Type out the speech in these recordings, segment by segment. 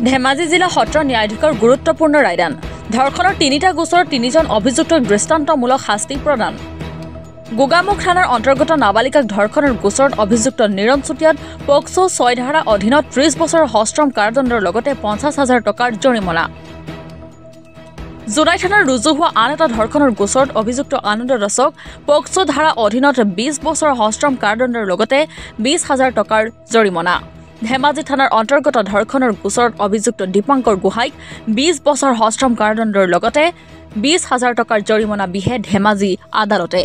ধেমাজি জিলা সত্ৰ ন্যায়াধীশৰ গুৰুত্বপূৰ্ণ ৰায়দান ধৰ্ষণৰ ৩টা গোচৰৰ ৩জন অভিযুক্তক দৃষ্টান্তমূলক শাস্তি প্ৰদান গোগামুখ থানাৰ অন্তৰ্গত নাবালিকাক ধৰ্ষণৰ গোচৰত অভিযুক্ত নিৰণ চুতীয়াত পক্সো ৬ ধাৰা অধীনত ৩০ বছৰৰ সশ্ৰম কাৰাদণ্ডৰ লগতে ৫০,০০০ টকাৰ জৰিমনা জোনাই থানাৰ ৰুজু হোৱা আন এটা ধৰ্ষণৰ গোচৰত অভিযুক্ত আনন্দ দাসক পক্সো ধাৰা অধীনত ২০ বছৰৰ সশ্ৰম কাৰাদণ্ডৰ লগতে ২০,০০০ টকাৰ জৰিমনা ধেমাজি থানাৰ অন্তৰ্গত ধৰ্ষণৰ গোচৰত অভিযুক্ত দীপাংকৰ গোহাঁইক ২০ বছৰ সশ্ৰম কাৰাদণ্ডৰ লগতে ২০,০০০ টকাৰ জৰিমনা বিহে ধেমাজি আদালতে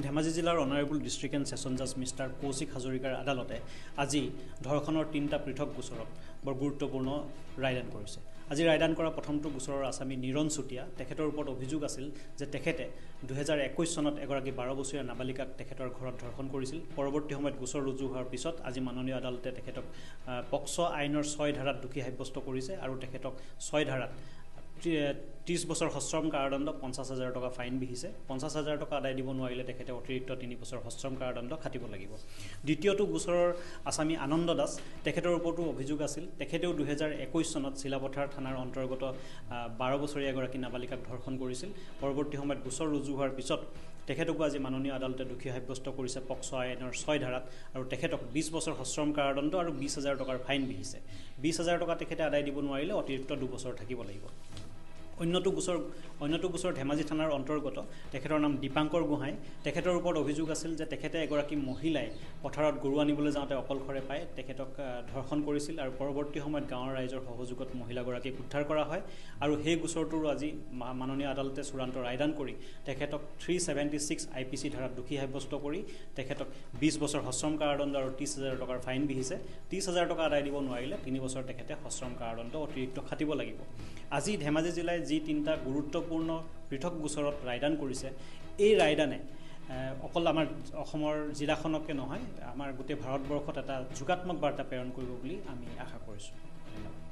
ধেমাজি জিলাৰ অনাৰেবল ডিষ্ট্ৰিক্ট এণ্ড ছেছন জাজ মিষ্টাৰ কৌশিক হাজৰিকাৰ আদালতে আজি ধৰ্ষণৰ ৩টা পৃথক গোচৰত বৰ গুৰুত্বপূৰ্ণ ৰায়দান কৰিছে। আজি ৰায়দান কৰা প্ৰথমটো গোচৰৰ আসামী নিৰণ চুতীয়া তেখেতৰ ওপৰত অভিযোগ আছিল যে তেখেতে ২০২১ চনত এগৰাকী ১২ বছৰীয়া নাবালিকাক তেখেতৰ ঘৰত ধৰ্ষণ কৰিছিল। পৰৱৰ্তী সময়ত গোচৰ ৰুজু হোৱাৰ পিছত আজি মাননীয় আদালতে তেখেতক পক্সো আইনৰ ৬ ধাৰাত দোষী সাব্যস্ত কৰিছে আৰু তেখেতক ৬ ধাৰাত ৩০ বছৰ সশ্ৰম কাৰাদণ্ড ৫০,০০০ টকা ফাইন বিহিছে। ৫০,০০০ টকা আদায় দিব নোৱাৰিলে তেখেতে অতিৰিক্ত ৩ বছৰ সশ্ৰম কাৰাদণ্ড খাটিব লাগিব। দ্বিতীয়টো গোচৰৰ আসামী আনন্দ দাস তেখেতৰ ওপৰতো অভিযোগ আছিল। তেখেতেও ২০২১ চনত চিলাপথাৰ থানাৰ অন্তৰ্গত ১২ বছৰীয়া এগৰাকী নাবালিকাক ধৰ্ষণ কৰিছিল। পৰৱৰ্তী সময়ত গোচৰ ৰুজু হোৱাৰ পিছত তেখেতকো আজি মাননীয় আদালতে দোষী সাব্যস্ত কৰিছে পক্সো আইনৰ ৬ ধাৰাত আৰু তেখেতক ২০ বছৰ সশ্ৰম কাৰাদণ্ড আৰু ২০,০০০ টকাৰ ফাইন বিহিছে। ২০,০০০ টকা তেখেতে আদায় দিব নোৱাৰিলে অতিৰিক্ত ২ বছৰ থাকিব লাগিব। অন্যটো গোচৰ ধেমাজি থানাৰ অন্তৰ্গত তেখেতৰ নাম দীপাংকৰ গোহাঁই তেখেতৰ ওপৰত অভিযোগ আছিল যে তেখেতে এগৰাকী মহিলাই পথাৰত গৰু আনিবলৈ যাওঁতে অকলশৰে পাই তেখেতক ধৰ্ষণ কৰিছিল আৰু পৰৱৰ্তী সময়ত গাঁৱৰ ৰাইজৰ সহযোগত মহিলাগৰাকীক উদ্ধাৰ কৰা হয় আৰু সেই গোচৰটোৰো আজি মাননীয় আদালতে চূড়ান্ত ৰায়দান কৰি তেখেতক 376 IPC ধাৰাত দোষী সাব্যস্ত কৰি তেখেতক ২০ বছৰ সশ্ৰম কাৰাদণ্ড আৰু ৩০,০০০ টকাৰ ফাইন বিহিছে। ৩০,০০০ টকা আদায় দিব নোৱাৰিলে ৩ বছৰ তেখেতে সশ্ৰম কাৰাদণ্ড অতিৰিক্ত খাটিব লাগিব। আজি ধেমাজি জিলাই যি ৩টা গুৰুত্বপূৰ্ণ পৃথক গোচৰত ৰায়দান কৰিছে এই ৰায়দানে অকল আমাৰ অসমৰ জিলাখনকে নহয় আমাৰ গোটেই ভাৰতবৰ্ষত এটা যোগাত্মক বাৰ্তা প্ৰেৰণ কৰিব বুলি আমি আশা কৰিছোঁ। ধন্যবাদ।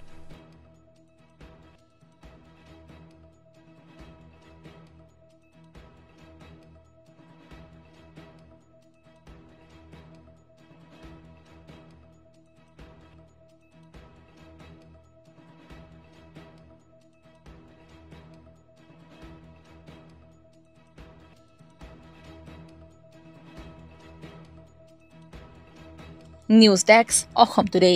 News desk Assam today.